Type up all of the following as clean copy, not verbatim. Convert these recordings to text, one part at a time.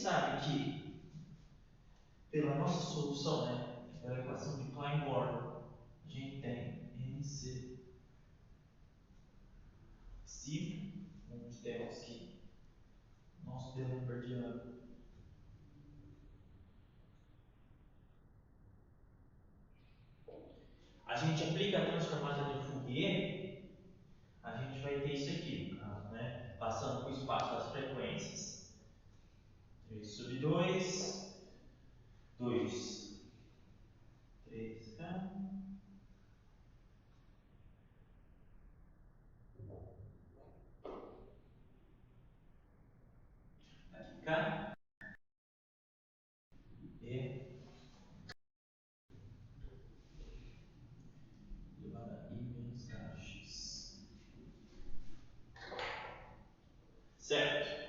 sabe que, pela nossa solução, né, pela equação de Klein-Born, a gente tem NC si, onde temos que nosso termo hertziano a gente aplica a transformada de Fourier, a gente vai ter isso aqui, no caso, né? Passando para o espaço das frequências. 3 sobre 2, 2, 3K. Aqui K. E elevado a I menos KX. Certo.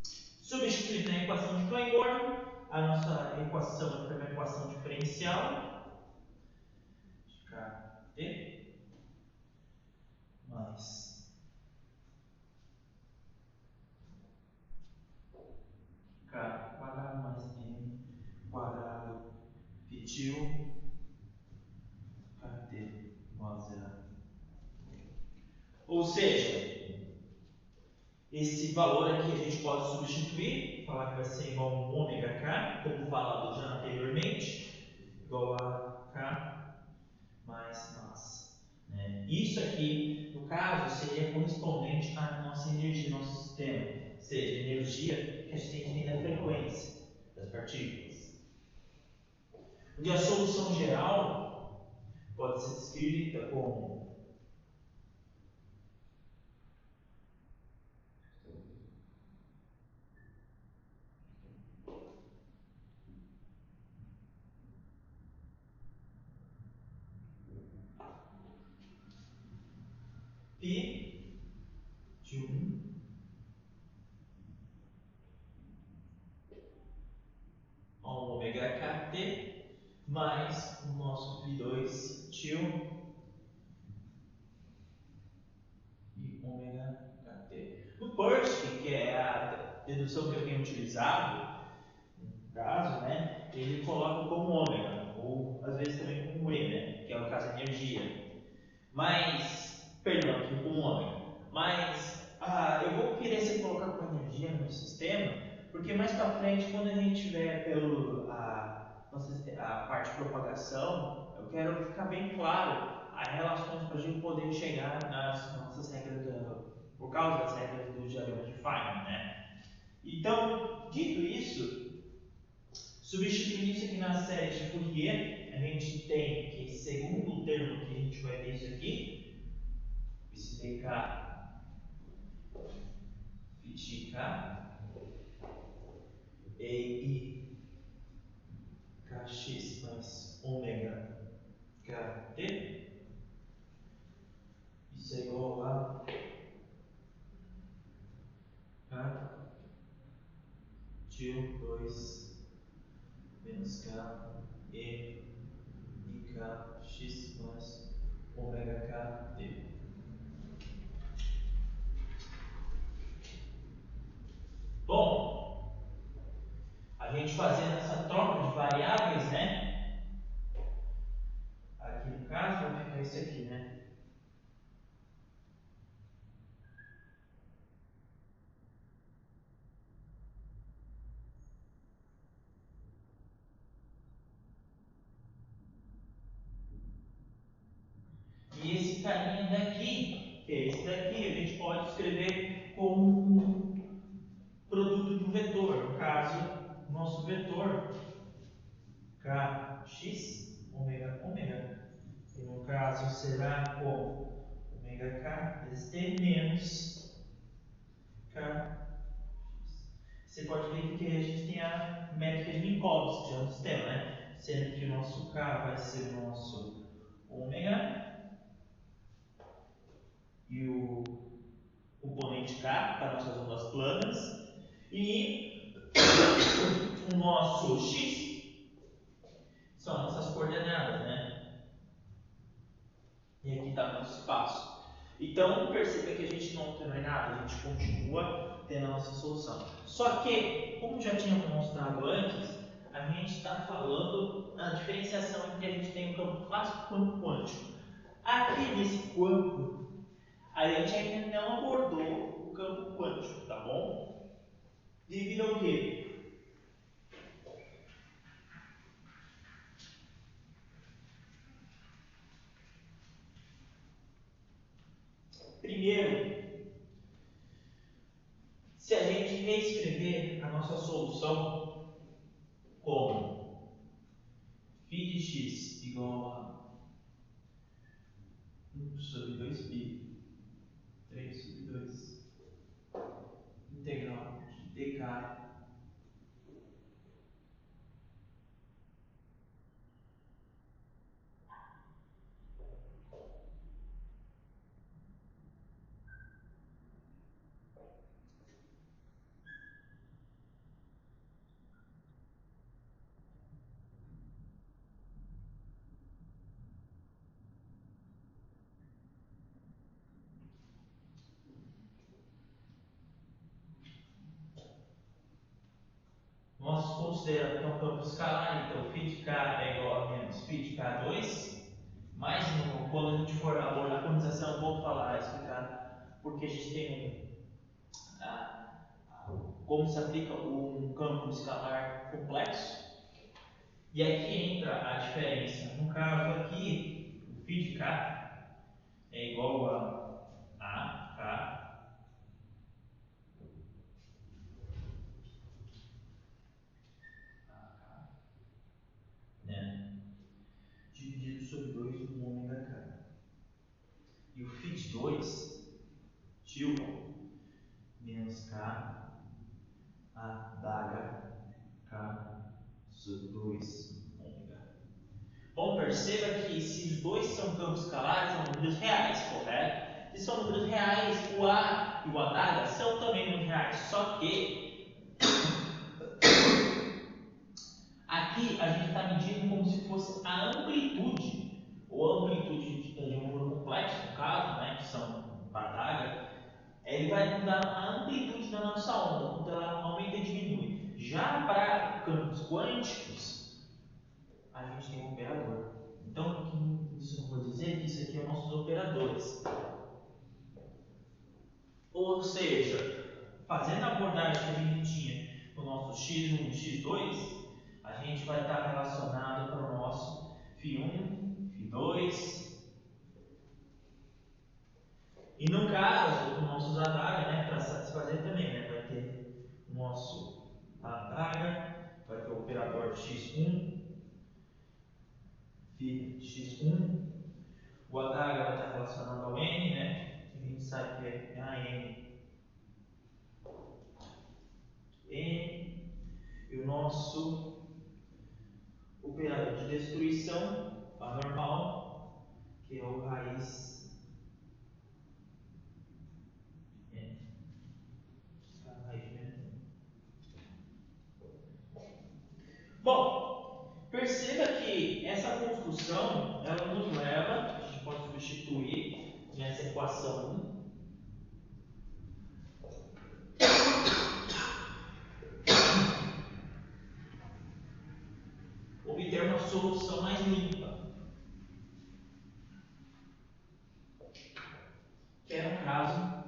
Substituindo a equação de Klein-Born, a nossa equação é uma equação diferencial. KT mais K quadrado mais M quadrado repetiu KT igual a zero. Ou seja, esse valor aqui a gente pode substituir, falar que vai ser igual a um ômega K, como falado já anteriormente, igual a K mais massa. Né? Isso aqui, no caso, seria correspondente à nossa energia do nosso sistema, ou seja, a energia que a gente tem da frequência das partículas. Onde a solução geral pode ser descrita como P de 1 ao ômega kt mais o nosso P2 de 1 e ômega kt. No PERSP, que é a dedução que eu tenho utilizado, no caso, né, ele coloca como ômega, ou às vezes também como E, né, que é o caso da energia. Mas, perdão, aqui como ômega. Mas eu vou querer ser colocado com energia no sistema, porque mais para frente, quando a gente tiver a parte de propagação, eu quero ficar bem claro as relações para a gente poder chegar nas nossas regras, por causa das regras do diagrama de Feynman, né? Então, dito isso, substituindo isso aqui na série de Fourier, a gente tem que, segundo o termo que a gente vai ter isso aqui, esse dk phi k e kx mais ômega kt, isso é igual a k tio 2 menos k e kx mais ômega kt. Bom, a gente fazendo essa troca de variáveis, né? Aqui no caso vai ficar isso aqui, né? E esse carinha daqui, que é esse daqui, a gente pode escrever como um produto do vetor. No caso, nosso vetor kx, ômega, ômega, e no caso será com ômega k vezes t menos kx. Você pode ver que a gente tem a métrica de Minkowski já no sistema, né? Sendo que o nosso k vai ser o nosso ômega e o componente K para nossas ondas planas e o nosso X são as nossas coordenadas, né? E aqui está o nosso espaço. Então, perceba que a gente não altera nada, a gente continua ter a nossa solução. Só que, como já tinha mostrado antes, a gente está falando a diferenciação entre a gente tem o campo clássico e o campo quântico. Aqui nesse campo, a gente ainda não abordou o campo quântico, tá bom? Devido ao quê? Primeiro, se a gente reescrever a nossa solução como φ de x igual a 1 sobre 2π, 3 sobre 2, integral de dk nós consideramos que é um campo escalar, então φ de k é igual a menos φ de k2, mas quando a gente for abordar a quantização, eu vou falar, explicar porque a gente tem como se aplica um campo escalar complexo. E aqui entra a diferença. No caso aqui, o φ de k é igual a k né, dividido sobre 2 com ômega k. E o φ de 2, tio, menos k adaga k sobre 2 ômega. Bom, perceba que se os dois são campos escalares, são números reais, correto? Se são números reais, o a e o adaga são também números reais, só que aqui a gente está medindo como se fosse a amplitude, ou a amplitude de um número complexo, no caso, né, que são o adaga, ele vai mudar a amplitude da nossa onda, quando ela aumenta e diminui. Já para campos quânticos, a gente tem um operador. Então, isso eu vou dizer que isso aqui é nossos operadores. Ou seja, fazendo a abordagem que a gente tinha no nosso x1 e x2, a gente vai estar relacionado para o nosso φ1, φ2. E no caso, o nosso adaga, né, para satisfazer também, né, vai ter o nosso adaga, vai ter o operador x1, φx1. O adaga vai estar relacionado ao n, né, que a gente sabe que é an. E o nosso operador de destruição, anormal, que é o raiz Bom, perceba que essa construção ela nos leva, a gente pode substituir nessa equação 1, obter uma solução mais limpa, que é no caso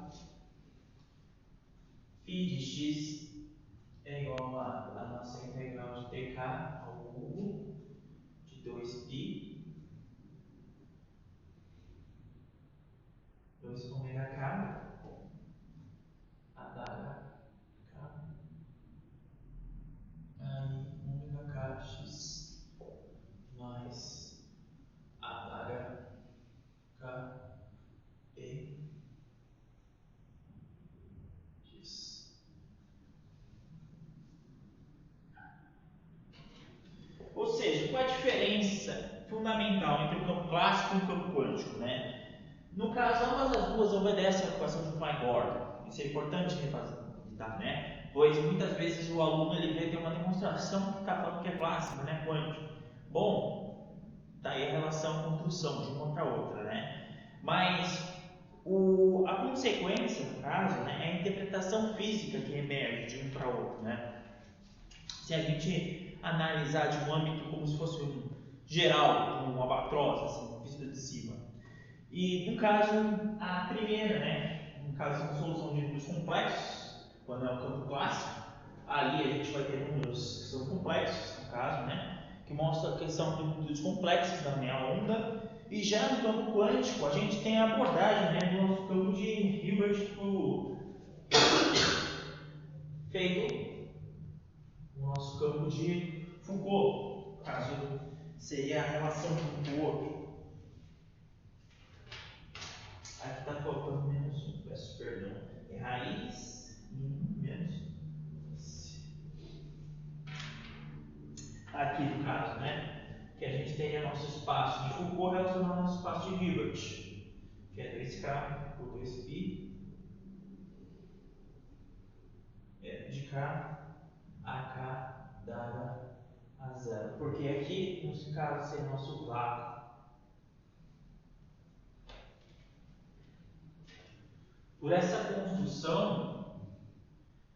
φ de x é igual a nossa integral de dk ao cubo de 2π 2 ômega k adaga k aí ômega kx mais adaga k e x. Ou seja, qual é a diferença fundamental entre o campo clássico e o campo quântico, né? No caso, ambas as duas obedecem à equação de Pythagore. Isso é importante repassar, né? Pois muitas vezes o aluno ele vê ter uma demonstração que está falando que é clássico, né? Quântico. Bom, daí a relação construção de uma para outra, né? Mas A consequência, no caso, né, é a interpretação física que emerge de um para outro. Né? Se a gente analisar de um âmbito como se fosse um geral, um albatroz, assim, vista de cima. E no caso, a primeira, né, no caso de solução de números complexos, quando é o campo clássico, ali a gente vai ter números que são complexos, no caso, né, que mostra que são números complexos da meia onda. E já no campo quântico, a gente tem a abordagem, né, do nosso campo de Hilbert feito no nosso campo de Foucault, caso seria a relação de um com o outro. Aqui está faltando menos 1, peço perdão. É raiz menos. Aqui no caso, né? Que a gente teria nosso espaço de Foucault relacionado ao nosso espaço de Hilbert, que é 2K por 2π de K a K dada a zero. Porque aqui, nesse caso, seria nosso vácuo. Por essa construção,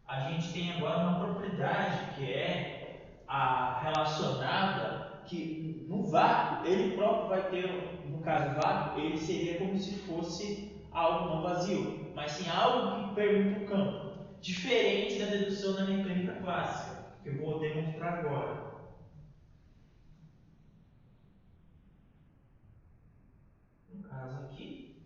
a gente tem agora uma propriedade que é a relacionada que no vácuo, ele próprio vai ter, no caso vácuo, ele seria como se fosse algo não vazio, mas sim algo que permite o campo, diferente da dedução da mecânica clássica, que eu vou demonstrar agora. No caso aqui,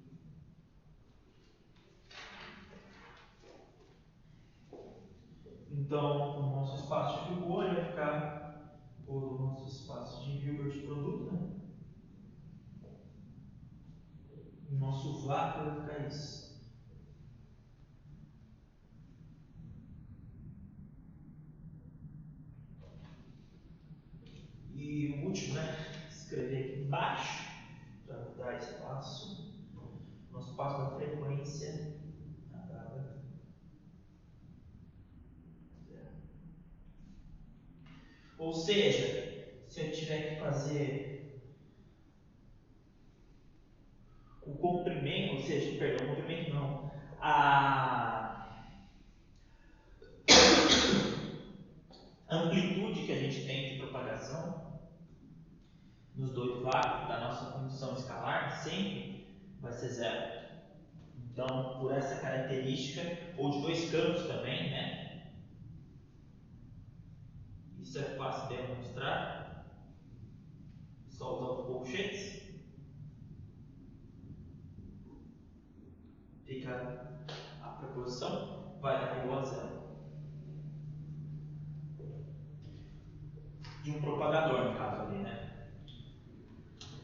então o nosso espaço de Foucault vai ficar o nosso espaço de Hilbert produto, né? O nosso vácuo vai ficar isso. E o último, né? Escrever aqui embaixo para dar espaço. Nosso espaço da frequência. Ou seja, se eu tiver que fazer o comprimento, ou seja, perdão, o comprimento não, a amplitude que a gente tem de propagação nos dois vácuos da nossa função escalar sempre vai ser zero. Então, por essa característica, ou de dois campos também, né? Isso é fácil de demonstrar. Só usar os colchetes. Fica a proporção, vai dar igual a zero. De um propagador, no caso ali, né?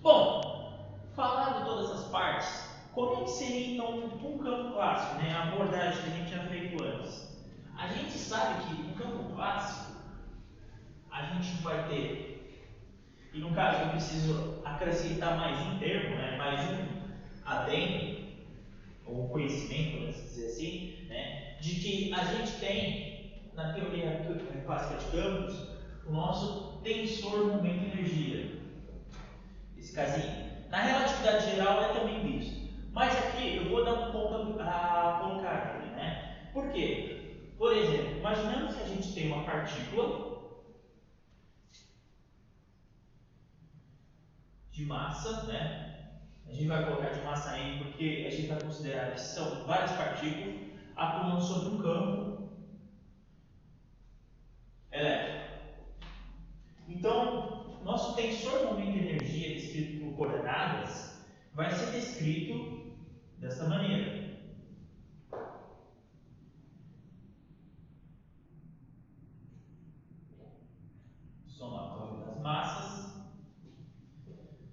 Bom, falando todas essas partes, como é que seria então um campo clássico, né? A abordagem que a gente tinha feito antes. A gente sabe que no campo clássico a gente vai ter, e no caso eu preciso acrescentar mais um termo, né? Mais um adendo, ou conhecimento, vamos dizer assim, né? De que a gente tem, na teoria clássica de campos, o nosso tensor momento-energia. Esse casinho. Na relatividade geral é também visto. Mas aqui eu vou dar um ponto a colocar ele, né? Por quê? Por exemplo, imaginamos que a gente tem uma partícula de massa, né? A gente vai colocar de massa M porque a gente vai considerar que são várias partículas atuando sobre um campo elétrico. Então, nosso tensor momento-energia descrito por coordenadas vai ser descrito dessa maneira. Somatório das massas,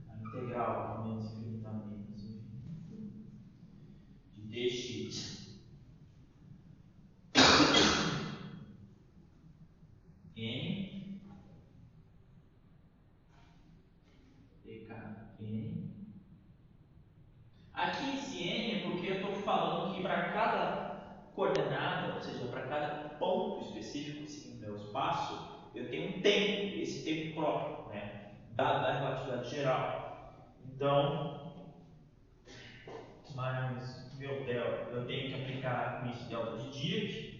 a integral menos infinita menos infinito de dx n dk n. Aqui esse n é porque eu estou falando que para cada coordenada, ou seja, para cada ponto específico seguindo meu espaço, eu tenho um tempo, esse tempo próprio, né, da relatividade geral. Então, mais eu tenho que aplicar com isso delta de Dirac,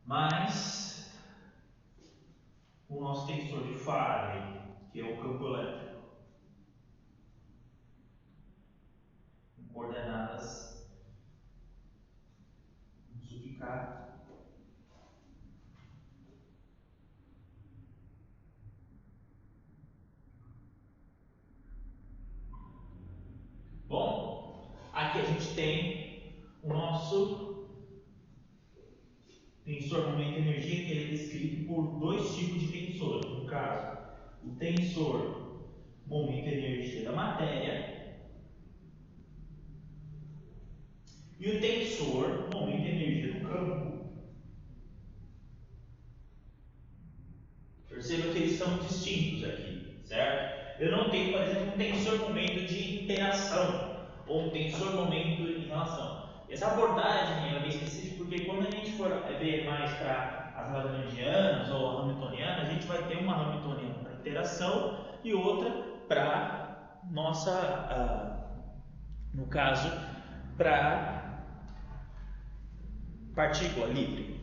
mais o nosso tensor de Faraday, que é o campo elétrico, em coordenadas, vamos ficar bom. Aqui a gente tem o nosso tensor momento e energia, que ele é descrito por dois tipos de tensor. No caso, o tensor momento e energia da matéria e o tensor momento e energia do campo. Perceba que eles são distintos aqui, certo? Eu não tenho, por exemplo, um tensor momento de interação ou um tensor momento em relação. Essa abordagem é bem específica porque quando a gente for ver mais para as Lagrangianas ou Hamiltonianas, a gente vai ter uma Hamiltoniana para interação e outra para nossa, no caso, para partícula livre.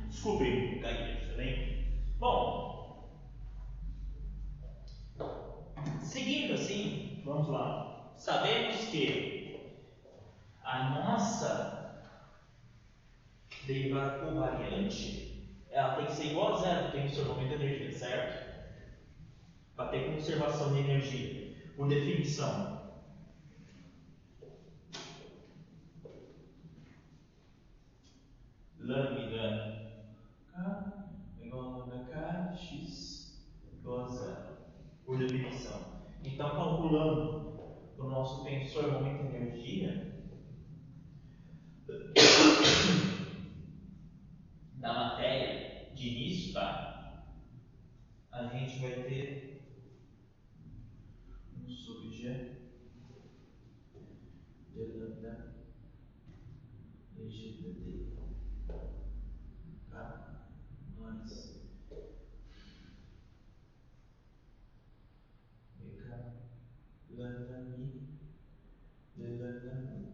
Descobri, tá bem? Bom, seguindo assim, vamos lá. Sabemos que a nossa derivada covariante ela tem que ser igual a zero, tem que ser o momento de energia, certo? Para ter conservação de energia. Por definição, lambda k igual a lambda k x igual a zero. Por definição. Então, calculando o nosso tensor momento de energia da matéria de início, tá? A gente vai ter um sub g de lambda dg dt k mais bk lambda mi de lambda mu.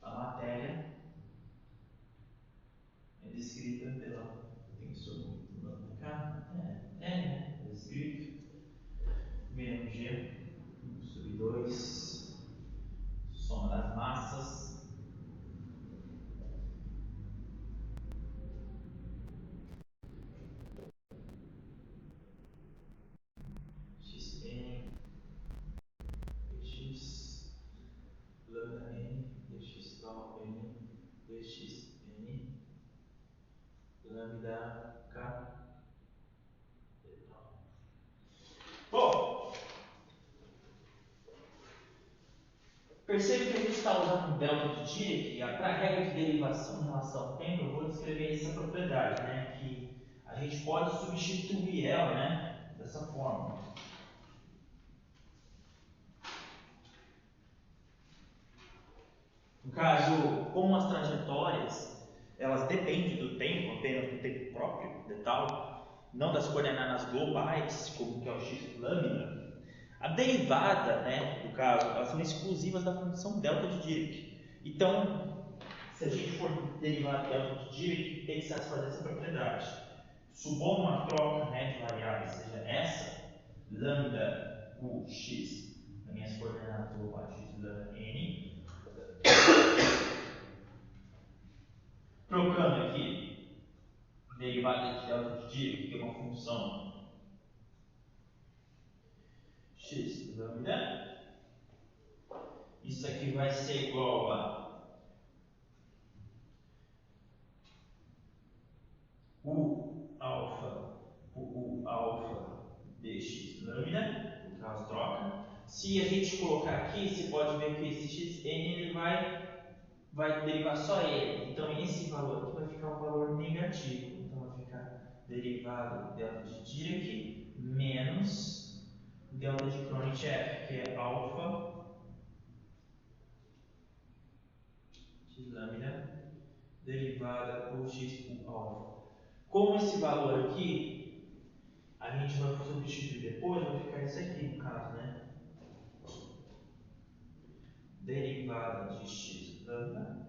A matéria é descrita pela tensor momento lambda k, é descrito menos g sub 2 soma das massas xn dx lambda n dx tal n dx n lambda k. Bom, percebe que a gente está usando um delta de Dirac para a regra de derivação em relação ao tempo. Eu vou descrever essa propriedade, né, que a gente pode substituir ela, né, dessa forma. No caso, como as trajetórias elas dependem do tempo, apenas do tempo próprio, de tal, não das coordenadas globais, como que é o x lambda, a derivada, né, do caso, elas são exclusivas da função delta de Dirac. Então, se a gente for derivar delta de Dirac, tem que satisfazer essa propriedade. Supondo uma troca, né, de variáveis, seja essa, lambda u x, nas minhas coordenadas globais, x lambda n, trocando aqui derivada de delta de Dirac, que é uma função x lambda, isso aqui vai ser igual a u alfa dx lambda, no caso troca. Se a gente colocar aqui, você pode ver que esse xn ele vai derivar só ele. Então esse valor aqui vai ficar um valor negativo. Então vai ficar derivado delta de Dirac menos delta de Kronecker, que é alfa de lambda derivada por x por alfa. Como esse valor aqui, a a gente vai substituir depois, vai ficar isso aqui no caso, né? Derivada de x lambda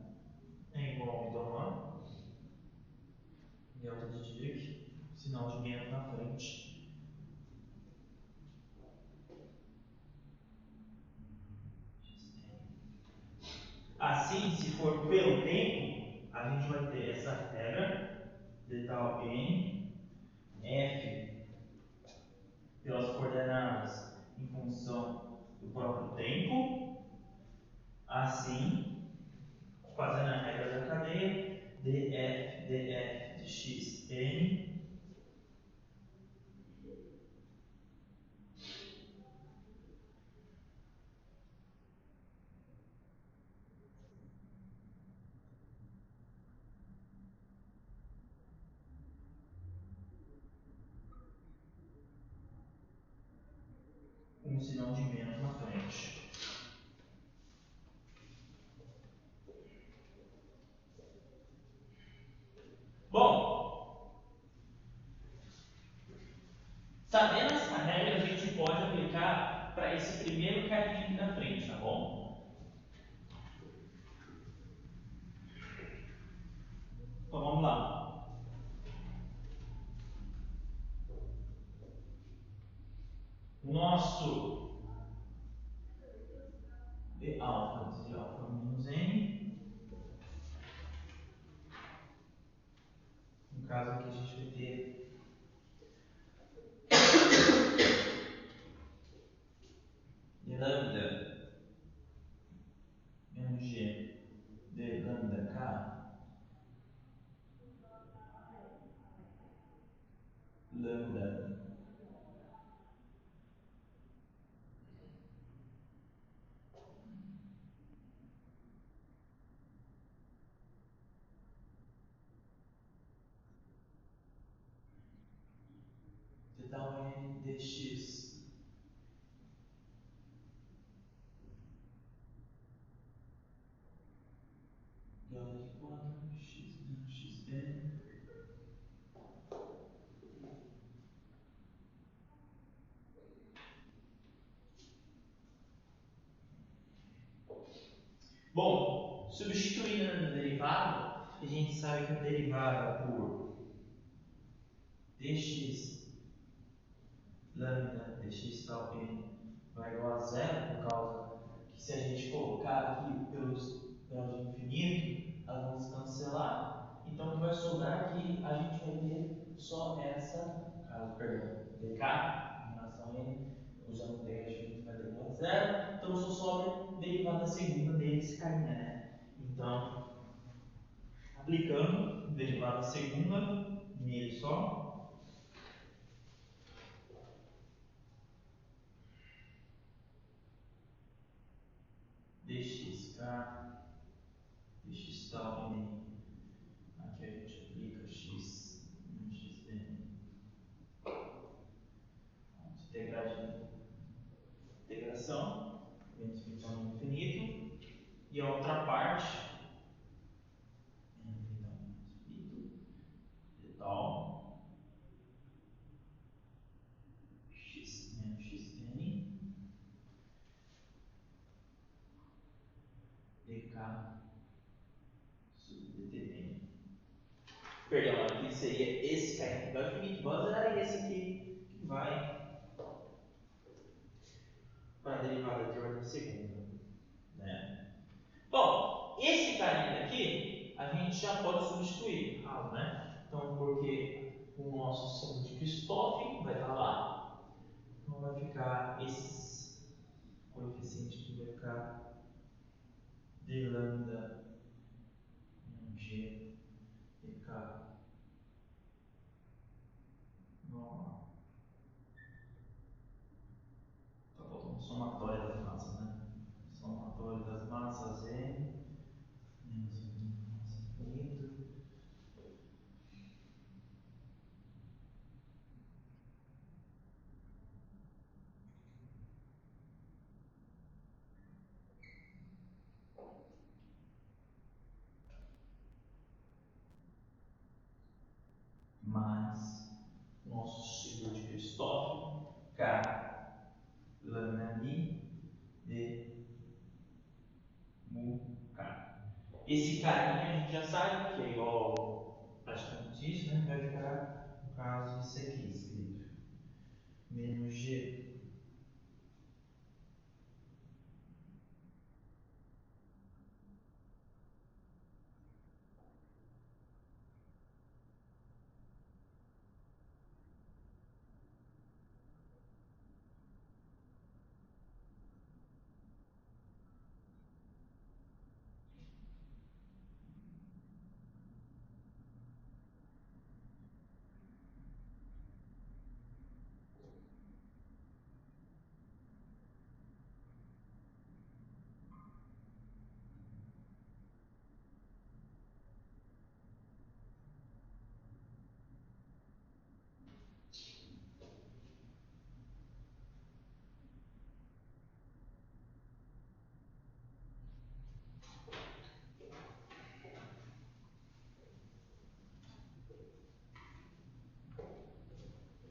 é igual, então, delta de Dirac, sinal de menos na frente. Assim, se for pelo tempo, a gente vai ter essa regra de tal n, f pelas coordenadas em função do próprio tempo. Assim, fazendo a regra da cadeia, df de x n com um sinal de menos na frente. Bom, sabendo essa regra, a gente pode aplicar para esse primeiro carinha aqui da frente, tá bom? Então vamos lá. O nosso d alfa de alfa menos n. No caso aqui a gente vai ter d lambda menos g d lambda k lambda de tal n dx delta de 4 x menos xn. Bom, substituindo na derivada, a gente sabe que a derivada por dx lambda dx tal n vai igual a zero, por causa que se a gente colocar aqui pelos grau de infinito, elas vão se cancelar. Então, o que vai sobrar aqui, a gente vai ter só essa, perdão, dk em relação a n, usando o integral de infinito vai dar igual a zero. Então, só sobra a derivada segunda desse carinha, né? Então, aplicando derivada segunda nele só, dx dx tal n, aqui a gente aplica x menos xn, integração, menos então infinito, e a outra parte, infinito, de tal x menos xn dk sub dtn. Perdão, aqui seria esse carinha que vai ao infinito, vou zerar esse aqui que vai para a derivada de ordem segunda, né? Bom, esse carinha daqui a gente já pode substituir, né? Então, porque o nosso som de Christoff vai estar lá, então vai ficar esse coeficiente aqui vai ficar d lambda g dk normal. Tá faltando somatório das massas, né? Somatório das massas n menos infinito. mu K. Esse carinha a gente já sabe que é igual praticamente isso, né? Vai ficar, no caso, isso aqui escrito. Menos G.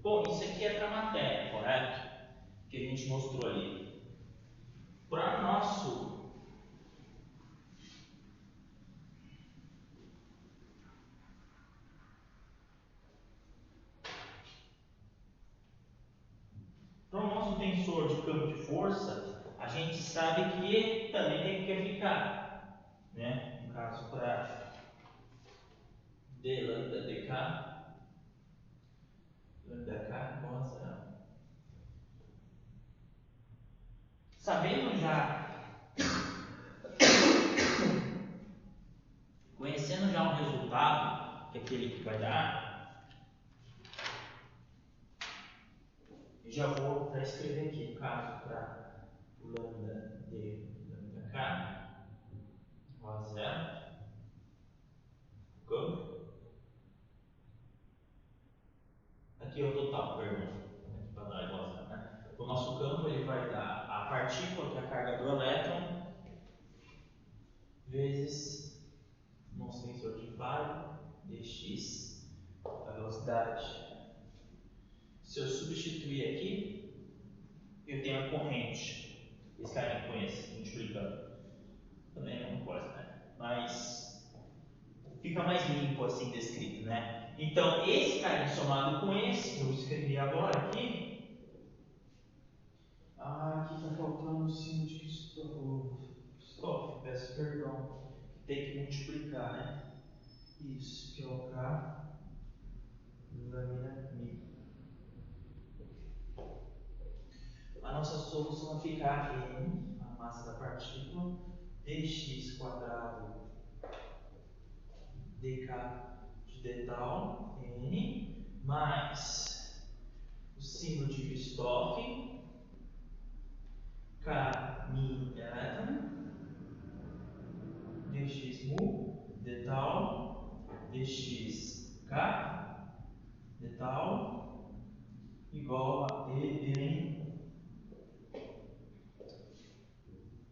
Bom, isso aqui é para a matéria, correto? Que a gente mostrou ali. Para o nosso tensor de campo de força, a gente sabe que também tem que ficar, né? No caso, para d lambda dk, lambda k igual a zero. Sabendo já, conhecendo já o resultado, que é aquele que vai dar, eu já vou para escrever aqui, no caso, para lambda d lambda k igual a zero, campo. Aqui é o total, perdão, para dar igual a zero, né? O nosso campo ele vai dar a partícula, que é a carga do elétron, vezes nosso tensor de Faro, dx, a velocidade. Se eu substituir aqui, eu tenho a corrente. Esse cara que conhece, multiplicando. Também não pode, né? Mas fica mais limpo assim descrito, né? Então, esse cara somado com esse, que eu escrevi agora aqui. Aqui está faltando o símbolo de Christoff, peço perdão. Tem que multiplicar, né? Isso, que é o K lâmina Mi. A nossa solução vai ficar M, a massa da partícula, dx quadrado dk de detal, N, mais o símbolo de Christoff, K mi elétron, dx mu, detal, dx k, detal, igual a d n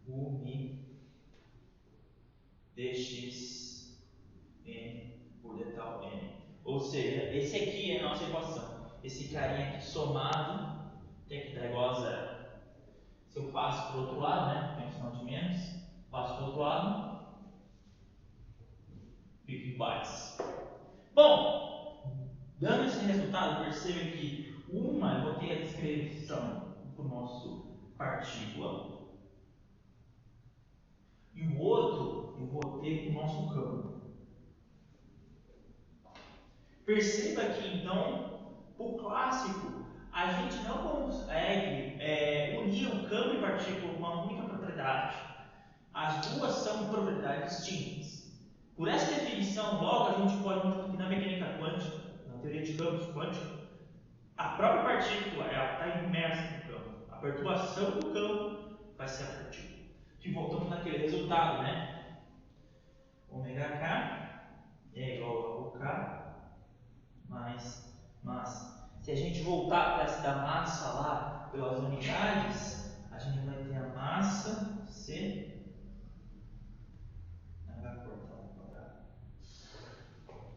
u mi dx n por detal n. Ou seja, esse aqui é a nossa equação. Esse carinha aqui somado tem que dar igual a zero. Se eu passo para o outro lado, né? Tem um sinal de menos, passo para o outro lado, fica iguais. Bom, dando esse resultado, perceba que uma eu vou ter a descrição do nosso partícula e o outro eu vou ter o nosso campo. Perceba que então, o clássico, a gente não consegue unir o campo e partícula com uma única propriedade. As duas são propriedades distintas. Por essa definição, logo a gente pode mostrar que na mecânica quântica, na teoria de campos quânticos, a própria partícula está imersa no campo. A perturbação do campo vai ser a partícula. Que voltamos naquele resultado, né? Ômega K é igual a OK mais massa. Se a gente voltar para essa da massa lá pelas unidades, a gente vai ter a massa C H cortado ao quadrado.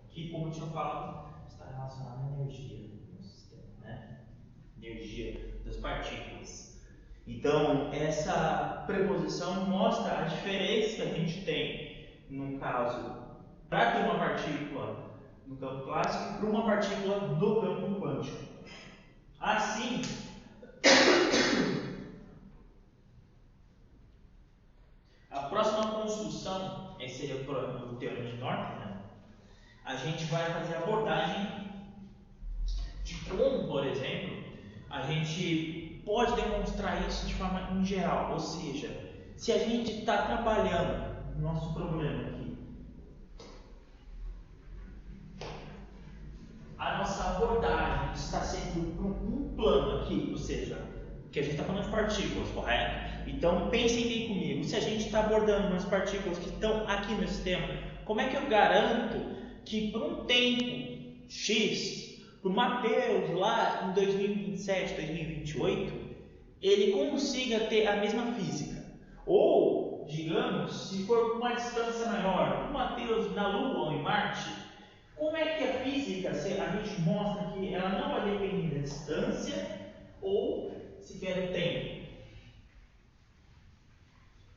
Que, como eu tinha falado, está relacionada à energia no sistema, né? Energia das partículas. Então, essa preposição mostra a diferença que a gente tem, no caso, para ter uma partícula no campo clássico e para uma partícula no campo quântico. Assim, a próxima construção, esse seria o teorema de Norton, né? A gente vai fazer a abordagem de como, por exemplo, a gente pode demonstrar isso de forma em geral, ou seja, se a gente está trabalhando no nosso problema aqui, a nossa abordagem está sendo por um plano aqui, ou seja, que a gente está falando de partículas, correto? Então pensem bem comigo, se a gente está abordando umas partículas que estão aqui no sistema, como é que eu garanto que por um tempo X, para o Matheus lá em 2027, 2028, ele consiga ter a mesma física? Ou, digamos, se for uma distância maior, para o Matheus na Lua ou em Marte, como é que a física, a gente mostra que ela não vai depender da distância ou sequer do tempo?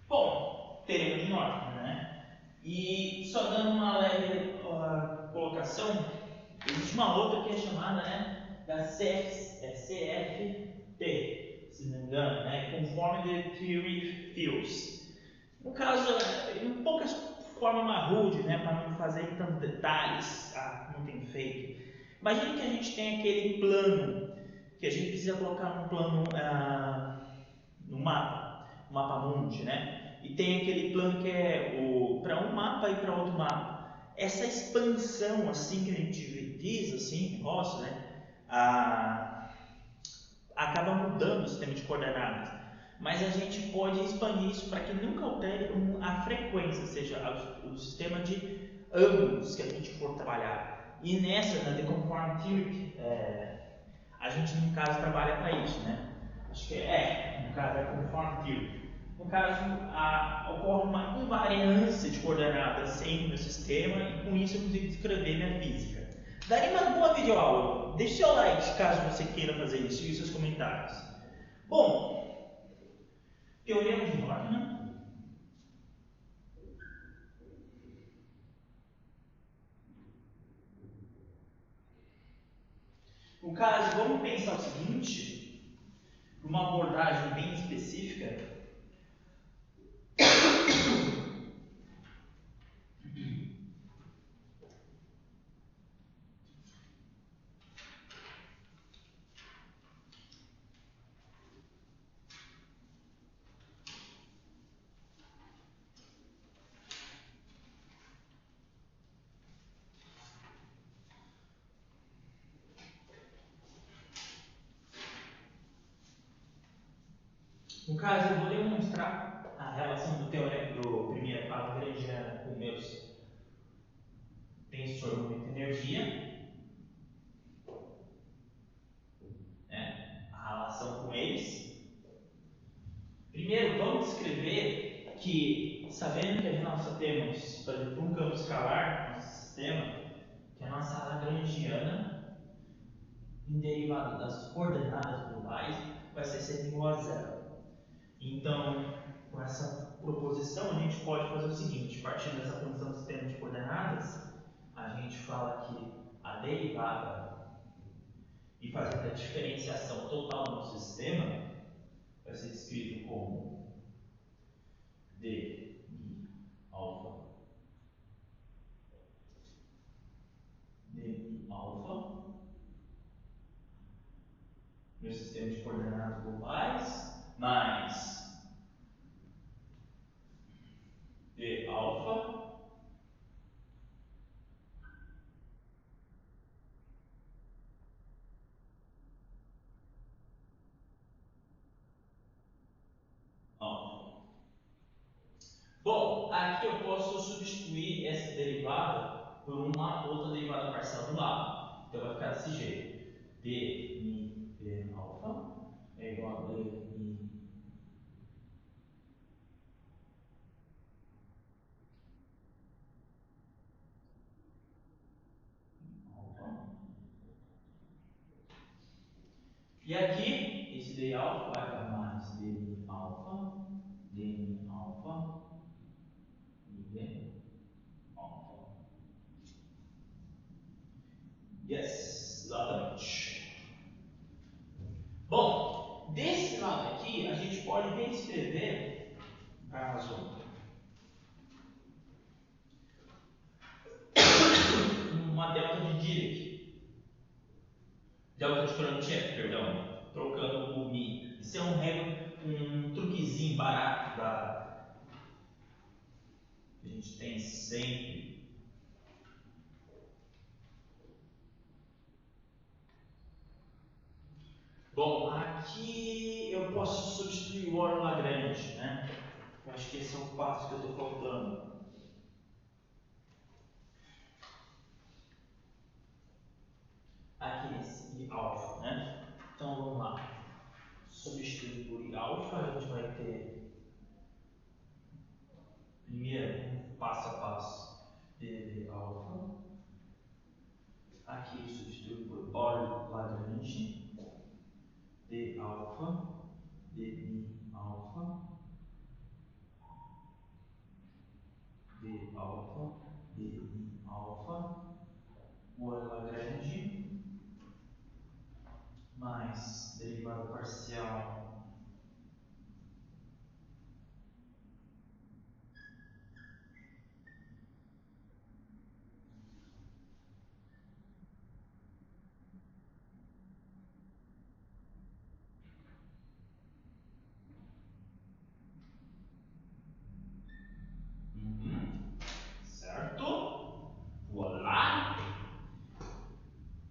Bom, teremos de Norton, né? E só dando uma leve colocação, existe uma outra que é chamada, né, da CFT, se não me engano, né, Conformity Theory Fields. No caso, em poucas formas mais rude, né, para não fazer em tantos detalhes, como tem feito. Imagine que a gente tem aquele plano, que a gente precisa colocar um plano no mapa, o mapa mundi, né? E tem aquele plano que é para um mapa e para outro mapa. Essa expansão, assim que a gente diz, assim, negócio, né? Acaba mudando o sistema de coordenadas. Mas a gente pode expandir isso para que nunca altere a frequência, ou seja, o sistema de ângulos que a gente for trabalhar. E nessa, na Deconform Theory, a gente no caso trabalha para isso, né? Acho que no caso é Conform Theory. No caso, ocorre uma invariância de coordenadas sempre no sistema e com isso eu consigo descrever minha física. Daria uma boa videoaula. Deixe seu like caso você queira fazer isso e os seus comentários. Bom, teorema de Norton, né? No caso, vamos pensar o seguinte, uma abordagem bem específica. No caso, eu vou demonstrar a relação do teorema do primeiro par lagrangiano com meus tensor momento-energia, né? A relação com eles. Primeiro, vamos descrever que, sabendo que nós só temos, por exemplo, um campo escalar no nosso sistema, que é a nossa lagrangiana, em derivada das coordenadas globais, vai ser sempre igual a zero. Então, com essa proposição, a gente pode fazer o seguinte: partindo dessa condição do sistema de coordenadas, a gente fala que a derivada e fazendo a diferenciação total do nosso sistema vai ser descrito como d mi alfa meu sistema de coordenadas globais mais d alfa alfa. Bom, aqui eu posso substituir essa derivada por uma outra derivada parcial do lado. Então vai ficar desse jeito: d mi d alfa é igual a d mi alfa. E aqui, esse d alfa vai dar mais d delta de Krontchev, perdão, trocando o Mi. Isso é um truquezinho barato que a gente tem sempre. Bom, aqui eu posso substituir o Euler Lagrange, né? Eu acho que esse é o passo que eu estou faltando. Aqui nesse I alfa, né? Então vamos lá. Substituir por I alfa, a gente vai ter primeiro passo a passo PV alfa. Aqui substituir por Euler Lagrange. D alfa, D mi alfa, D alfa, D mi alfa, Euler Lagrange, mais derivada parcial certo? Voilà!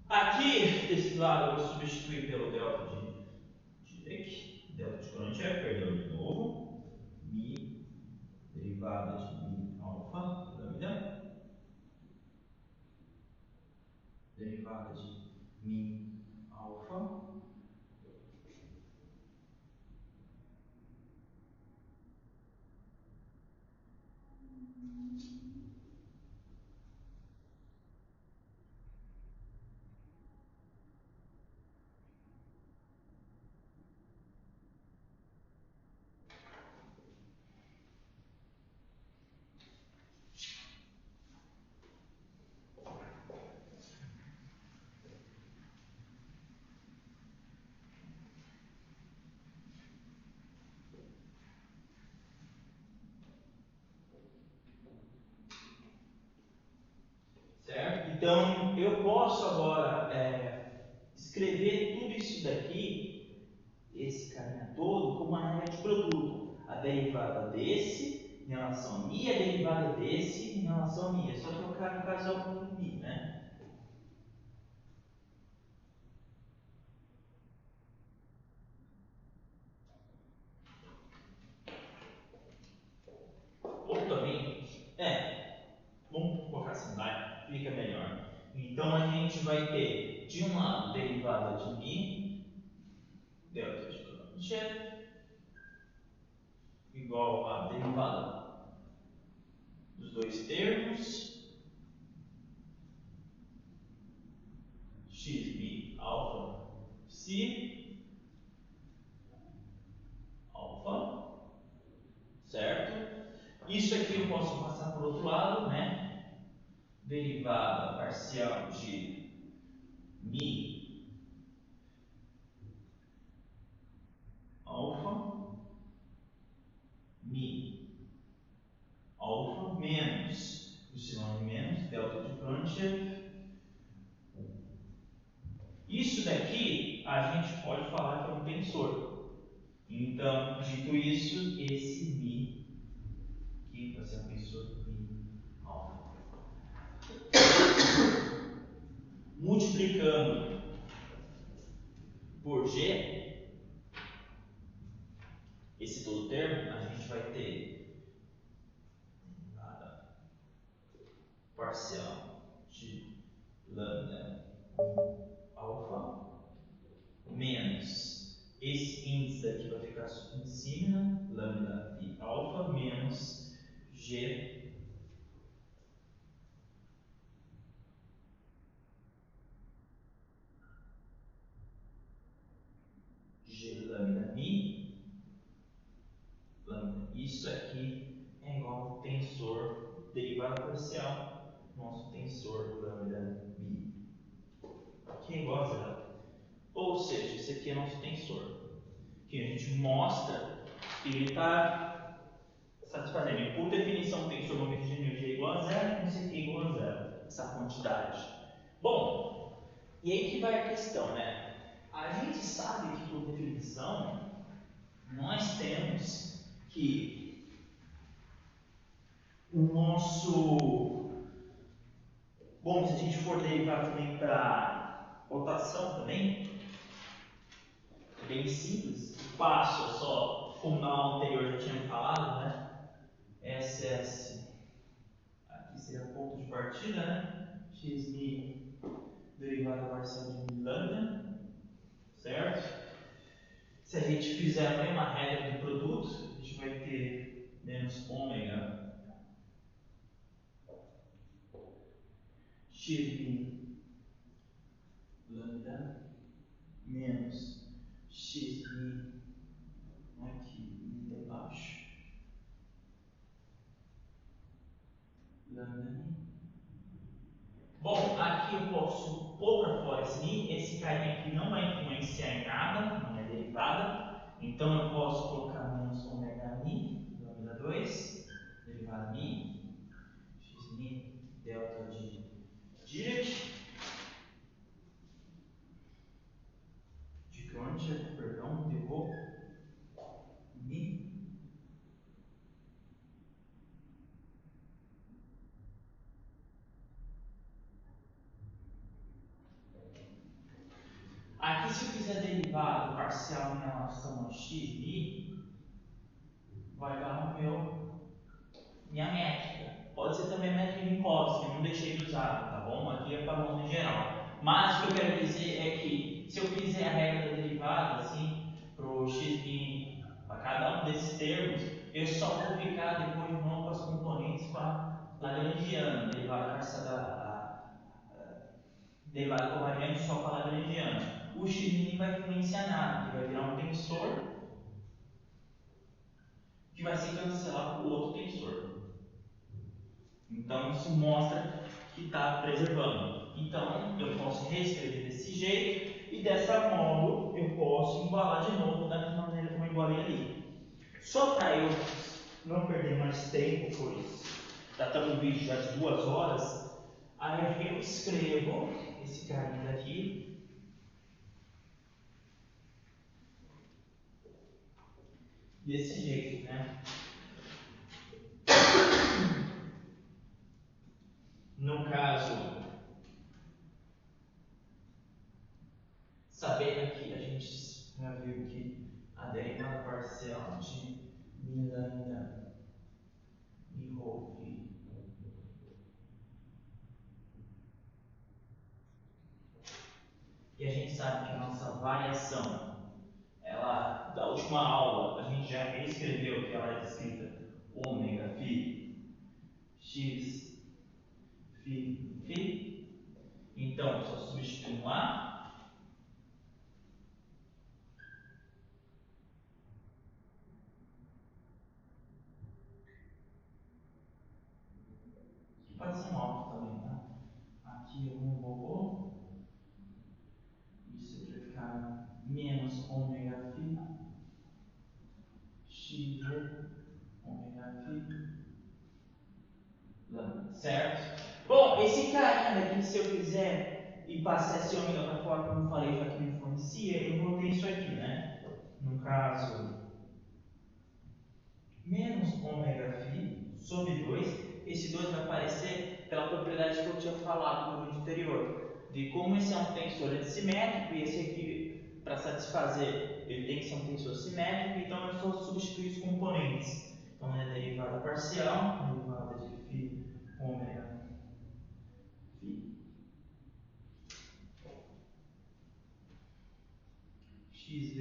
Aqui, desse lado, eu vou substituir pelo delta de Dirac, delta de Krontchev, perdão, de novo. Mi, derivada de mi alfa, lambda. Derivada de mi alfa. Certo? Então, eu posso agora escrever tudo isso daqui, esse caminho todo, como uma regra de produto. A derivada desse em relação a mi, a derivada desse em relação a mi. É só trocar no caso do mi, né? Ou também, vamos colocar assim, vai, fica melhor. Então a gente vai ter, de um lado, derivada de mi, delta de Krontchev, igual a derivada dos dois termos, x mi alfa psi alfa, certo? Isso aqui eu posso passar por outro lado, né? Derivada parcial de mi alfa, mi alfa menos y menos delta de Krontchev. Isso daqui a gente pode falar que é um tensor. Então, dito isso, esse mi aqui vai ser um tensor mi alfa. Multiplicando por g, esse todo termo, a gente vai ter parcial de lambda alfa menos esse índice daqui vai ficar em cima, lambda e alfa menos g lambda mi, lambda. Isso aqui é igual ao tensor derivada parcial, nosso tensor lambda mi. Aqui é igual a zero. Ou seja, esse aqui é nosso tensor. Que a gente mostra que ele está satisfazendo. E por definição, o tensor momento de energia é igual a zero, isso aqui é igual a zero. Essa quantidade. Bom, e aí que vai a questão, né? A gente sabe que, por definição, nós temos que o nosso... Bom, se a gente for derivar também para rotação também, é bem simples. O passo é só, como na aula anterior já tinha falado, né? SS, aqui seria o ponto de partida, né? X derivada parcial de lambda, certo? Se a gente fizer a mesma regra do produto, a gente vai ter menos ômega x lambda menos x aqui debaixo lambda. Bom, aqui eu posso pôr para fora esse mi, esse carinha aqui não vai influenciar em nada, não é derivada, então eu posso colocar menos ômega mi, lambda 2, derivada mi, x mi, delta de Dirac, de Kronecker, perdão, derrou, mi. Aqui, se eu fizer derivada parcial em relação a xi, vai dar minha métrica. Pode ser também métrica de Minkowski, não deixei de usar, tá bom? Aqui é famoso em geral. Mas o que eu quero dizer é que, se eu fizer a regra da derivada, assim, para o x' para cada um desses termos, eu só vou ficar depois de novo com as componentes com a lagrangiana, derivada parcial derivada covariante só com a lagrangiana. O x' não vai influenciar nada, porque vai virar um tensor que vai se cancelar com o outro tensor. Então isso mostra que está preservando. Então eu posso reescrever desse jeito e dessa modo eu posso igualar de novo da mesma maneira como eu igualei ali. Só para eu não perder mais tempo, pois já estamos no vídeo já de 2 horas, aí eu escrevo esse carinha daqui desse jeito, né? No caso, sabendo que a gente já viu que a derivada parcial de mi lambda mi rho phi e a gente sabe que a nossa variação, ela, da última aula, a gente já reescreveu que ela é escrita ômega phi x phi phi. Então, só substituindo lá. Pode ser um alto também, tá? Aqui eu não vou. Isso aqui vai ficar menos ômega phi x ômega phi lambda, certo? Bom, esse carinha daqui, se eu quiser e passar esse ômega para fora, como eu falei, já que não influencia, eu vou ter isso aqui, né? No caso, menos ômega phi sobre 2. Esse 2 vai aparecer pela propriedade que eu tinha falado no vídeo anterior, de como esse é um tensor simétrico e esse aqui, para satisfazer, ele tem que ser um tensor simétrico, então eu só substituir os componentes. Então é a derivada parcial, derivada de φ ômega φ xv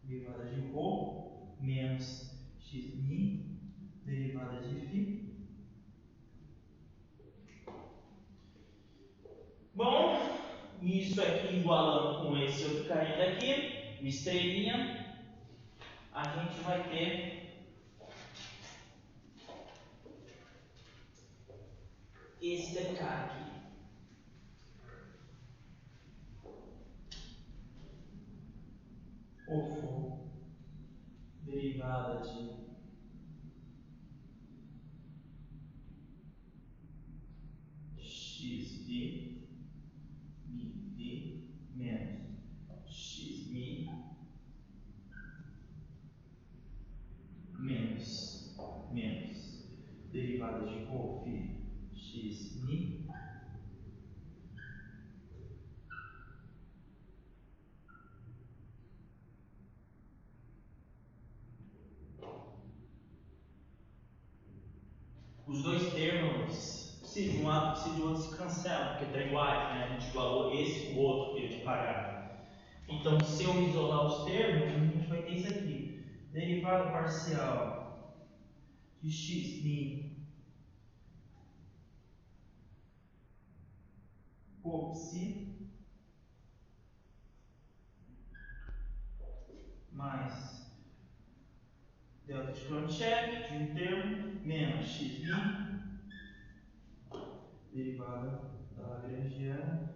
derivada de ρ menos xi derivada de φ. Bom, isso aqui igualando com esse outro carinha daqui, o estrelinha, a gente vai ter esse daqui aqui. Ou for derivada de xv, mi v menos derivada de rho φ x mi os dois termos, se de um lado e de outro se cancelam, porque estão iguais, né? A gente igualou esse com o outro que eu tinha pagado. Então, se eu isolar os termos, a gente vai ter isso aqui. Derivada parcial de x min rho psi mais delta de Kronecker de um termo menos x min derivada da Lagrangiana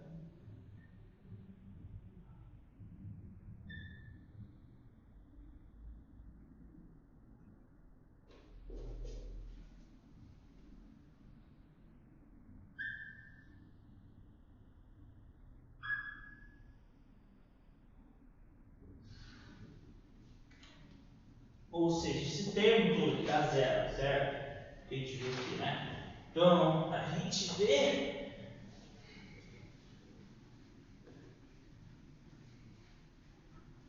ou seja, esse termo todo dá zero, certo? Que a gente vê aqui, né? Então, a gente vê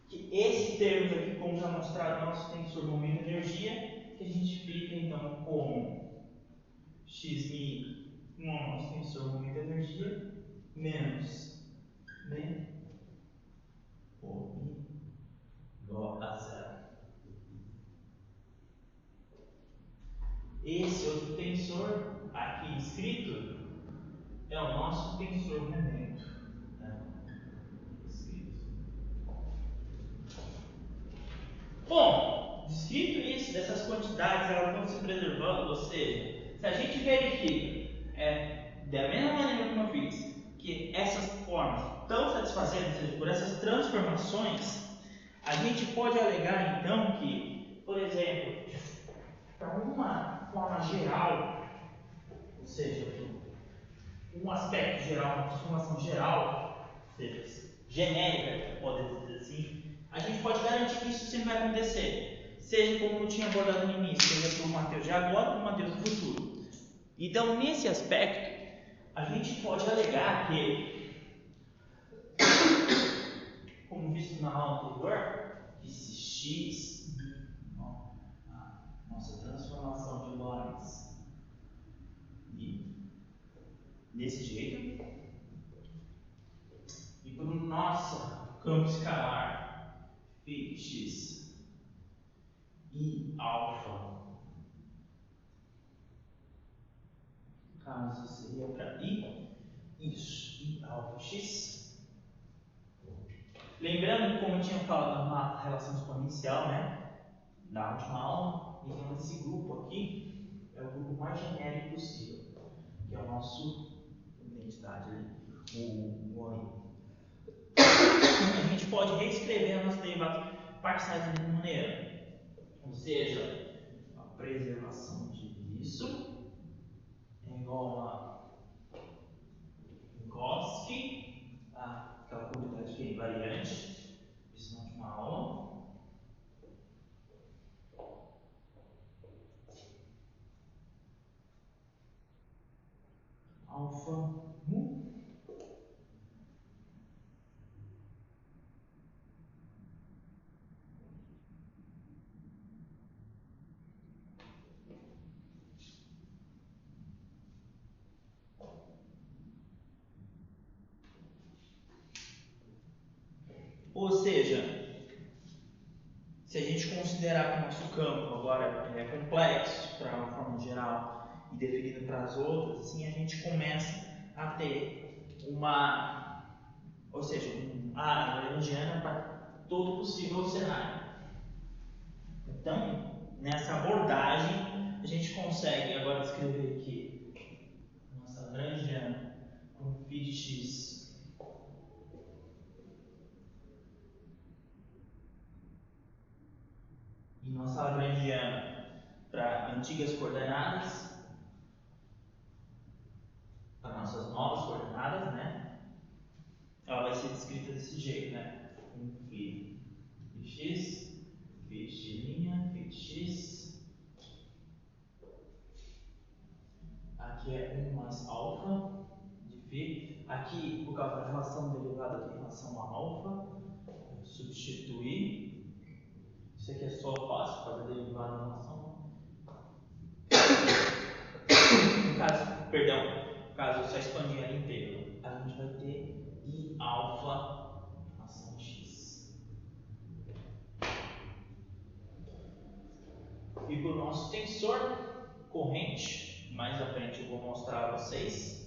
que esse termo aqui, como já mostrado, nosso tensor momento-energia, que a gente fica então como x mi no nosso tensor momento-energia menos m o mi igual a zero. Esse outro tensor aqui escrito é o nosso tensor momento. Né? Escrito. Bom, descrito isso, dessas quantidades elas vão se preservando, ou seja, se a gente verifica, da mesma maneira como eu fiz, que essas formas estão satisfazendo, ou seja, por essas transformações, a gente pode alegar então que, por exemplo, para uma forma geral, ou seja, um aspecto geral, uma transformação geral, ou seja, genérica, pode dizer assim, a gente pode garantir que isso sempre vai acontecer. Seja como eu tinha abordado no início, seja para o Mateus de agora ou para o Mateus do futuro. Então, nesse aspecto, a gente pode alegar que, como visto na aula anterior, que se x, a nossa transformação de Lorentz, e desse jeito, e para o nosso campo escalar, φx e alfa, no caso seria para i, isso, i alfa x. Lembrando, como eu tinha falado na relação exponencial, né, na última aula, então esse grupo aqui é o grupo mais genérico possível, que é o nosso identidade ali, o OI. A gente pode reescrever a nossa derivada parciais da mesma maneira, ou seja, a preservação disso é igual a Minkowski, aquela quantidade que é invariante, isso na última aula. Alfa mu ou seja, se a gente considerar que o nosso campo agora é complexo para uma forma geral e definido para as outras, assim a gente começa a ter uma, ou seja, área lagrangiana para todo possível cenário. Então, nessa abordagem, a gente consegue agora escrever aqui nossa lagrangiana com φ de x e nossa lagrangiana para antigas coordenadas, para nossas novas coordenadas, né? Ela vai ser descrita desse jeito, né? Com φ de x, φ de x, aqui é 1 mais alfa de φ. Aqui, por causa da relação derivada em relação a alfa, substituir. Isso aqui é só fácil, fazer derivada em relação no caso eu só expandir ali inteiro, a gente vai ter I alfa em relação a x. E para o nosso tensor corrente, mais à frente eu vou mostrar a vocês.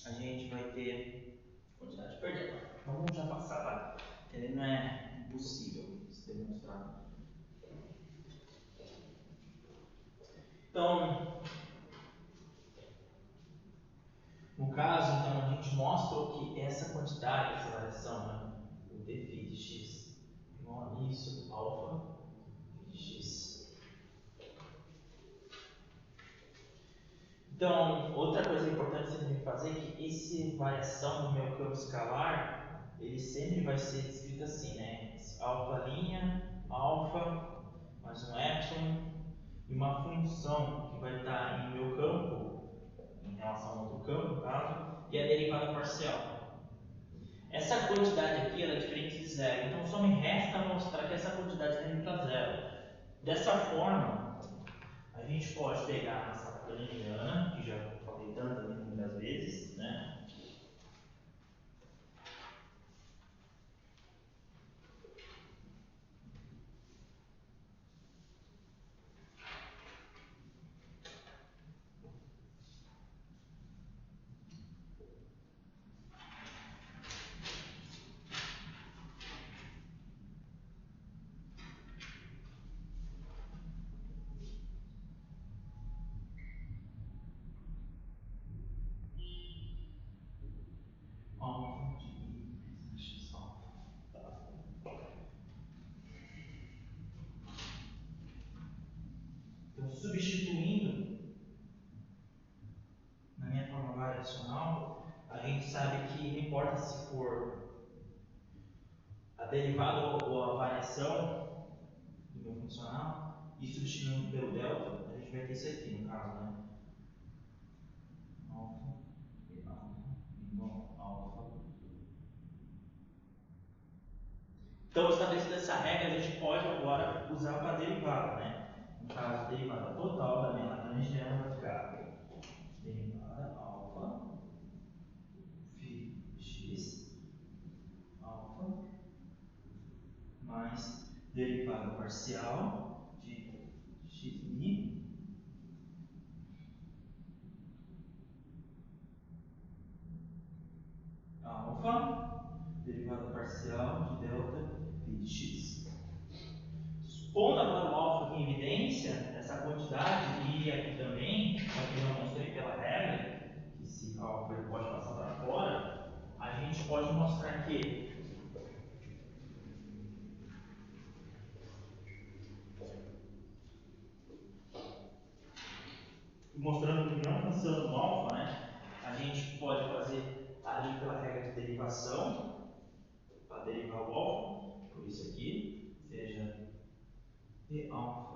A gente vai ter quantidade, perdão, vamos já passar, vai. Porque não é impossível se demonstrar. Então, no caso, então, a gente mostra que essa quantidade, essa variação, né, o dφ de x, igual a isso, alfa de x. Então, outra coisa importante você tem que fazer é que essa variação do meu campo escalar, ele sempre vai ser descrito assim, né? Alfa linha, alfa, mais um epsilon, e uma função que vai estar em meu campo, em relação ao outro campo, no caso, e a derivada parcial. Essa quantidade aqui ela é diferente de zero, então só me resta mostrar que essa quantidade tende para zero. Dessa forma, a gente pode pegar a nossa planiana, que já falei tantas e muitas vezes, né? Alfa de I x alfa. Então, substituindo na minha forma variacional, a gente sabe que não importa se for a derivada ou a variação do meu funcional, e substituindo pelo delta, a gente vai ter isso aqui no caso, né? Alfa e alfa igual a alfa. Então, estabelecida essa regra, a gente pode agora usar para a derivada, né? No caso, a derivada total da minha lagrangiana vai ficar derivada alfa φ x alfa mais derivada parcial de xi alfa derivada parcial de delta φ de x. Pondo agora o alfa aqui em evidência, essa quantidade, e aqui também, aqui eu mostrei pela regra, que se alfa ele pode passar para fora, a gente pode mostrar que mostrando que não pensando no alfa, né, a gente pode fazer ali pela regra de derivação, para derivar o alfa, por isso aqui, seja d alfa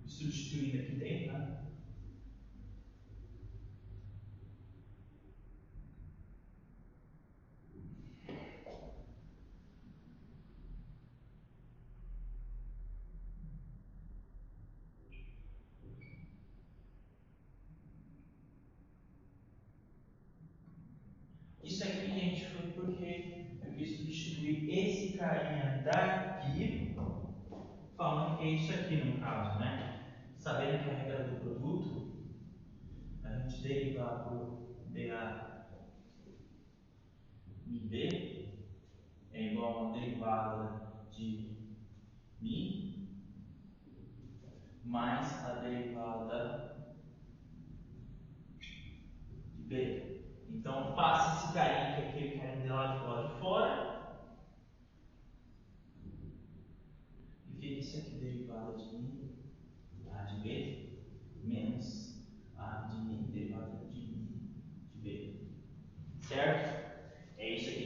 substituindo aqui dentro, né? Isso aqui, gente, foi porque eu quis substituir esse carinha daqui, falando que é isso aqui no caso, né? Sabendo que a regra do produto, a gente derivar por dA em B é igual a derivada de Mi mais a derivada de B. Então, passa esse carinha, que é aquele carinha de lá de lado de fora, e fica isso aqui, derivada de Mi, A de B, menos A de Mi, derivada de Mi de B. Certo? É isso aqui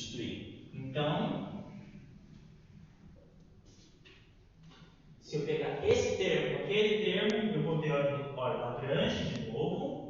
substituir. Então, se eu pegar esse termo com aquele termo, eu vou ter hora Lagrange de novo.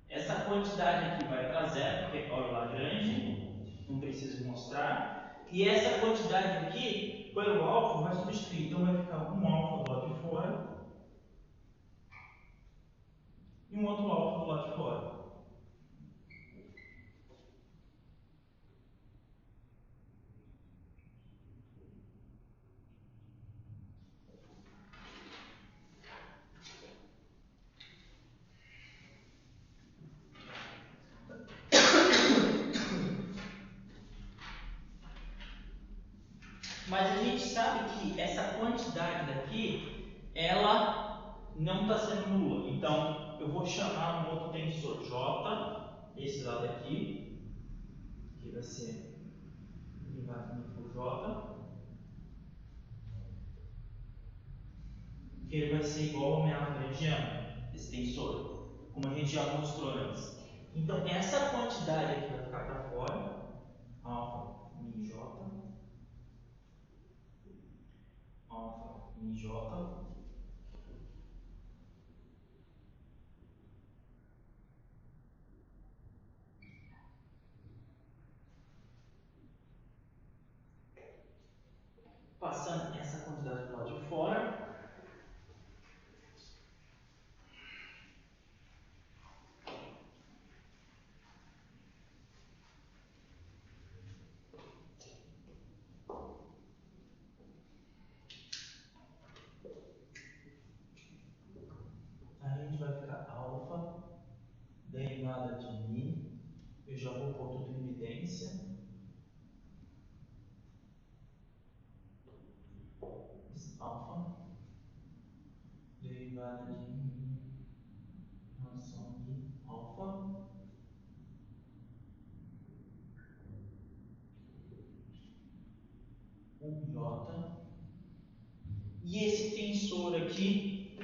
Essa quantidade aqui vai para zero, porque é hora Lagrange, não preciso mostrar. E essa quantidade aqui, pelo alfa, vai substituir. Então vai ficar um alfa do lado de fora e um outro alfa do lado de fora. Mas a gente sabe que essa quantidade daqui, ela não está sendo nula. Então, eu vou chamar um outro tensor J, esse lado aqui, que vai ser derivado por J, que ele vai ser igual ao minha lagrangiana, esse tensor, como a gente já mostrou antes. Então, essa quantidade aqui vai ficar para fora, alfa mi J, alfa mi J, passando essa quantidade para o lado de fora. A gente vai ficar alfa derivada de mi, eu já vou pôr tudo em evidência. Alfa derivada de mi relação de alfa J. E esse tensor aqui,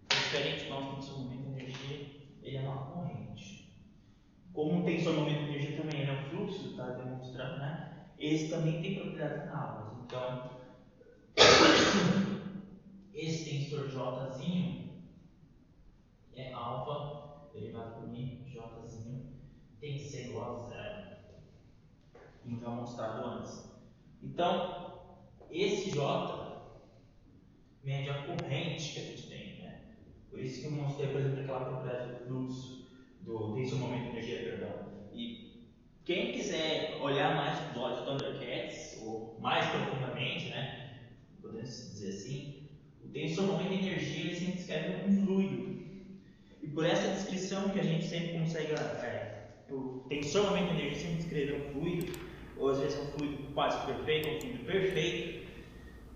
diferente do nosso tensor momento de energia, ele é uma corrente. Como um tensor momento de energia também é um fluxo, está demonstrando, né? Esse também tem propriedades análogas. Então, esse tensor Jzinho é alfa derivado por mi Jzinho tem que ser igual a zero. Então, mostrado antes. Então, esse J mede a corrente que a gente tem, né? Por isso que eu mostrei, por exemplo, aquela propriedade do fluxo, do tensor momento de energia, perdão. E quem quiser olhar mais o plot do Thundercats, ou mais profundamente, né? Podemos dizer assim, o tensor momento de energia ele sempre descreve um fluido. E por essa descrição que a gente sempre consegue, o tensor momento de energia sempre descreve um fluido, ou às vezes é um fluido quase perfeito, ou um fluido perfeito.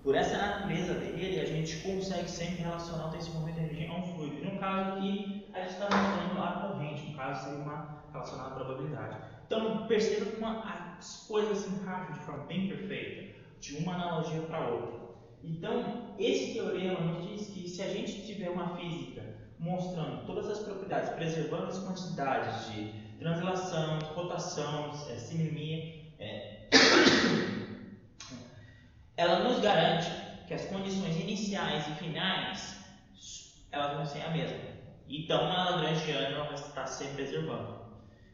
Por essa natureza dele, a gente consegue sempre relacionar o tensor momento de energia a um fluido. E no caso aqui, a gente está mostrando a corrente, no caso seria uma relacionada à probabilidade. Então, perceba como as coisas se encaixam de forma bem perfeita, de uma analogia para outra. Então, esse teorema nos diz que se a gente tiver uma física mostrando todas as propriedades, preservando as quantidades de translação, rotação, sinemia, ela nos garante que as condições iniciais e finais elas vão ser a mesma. Então, a lagrangiana vai estar sempre preservando.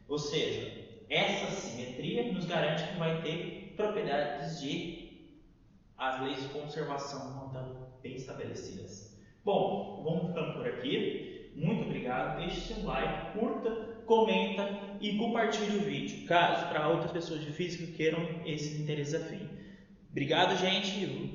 Ou seja, essa simetria nos garante que vai ter propriedades de as leis de conservação não estão bem estabelecidas. Bom, vamos ficando por aqui. Muito obrigado. Deixe seu like, curta, comenta e compartilhe o vídeo, caso para outras pessoas de física queiram esse interesse afim. Obrigado, gente.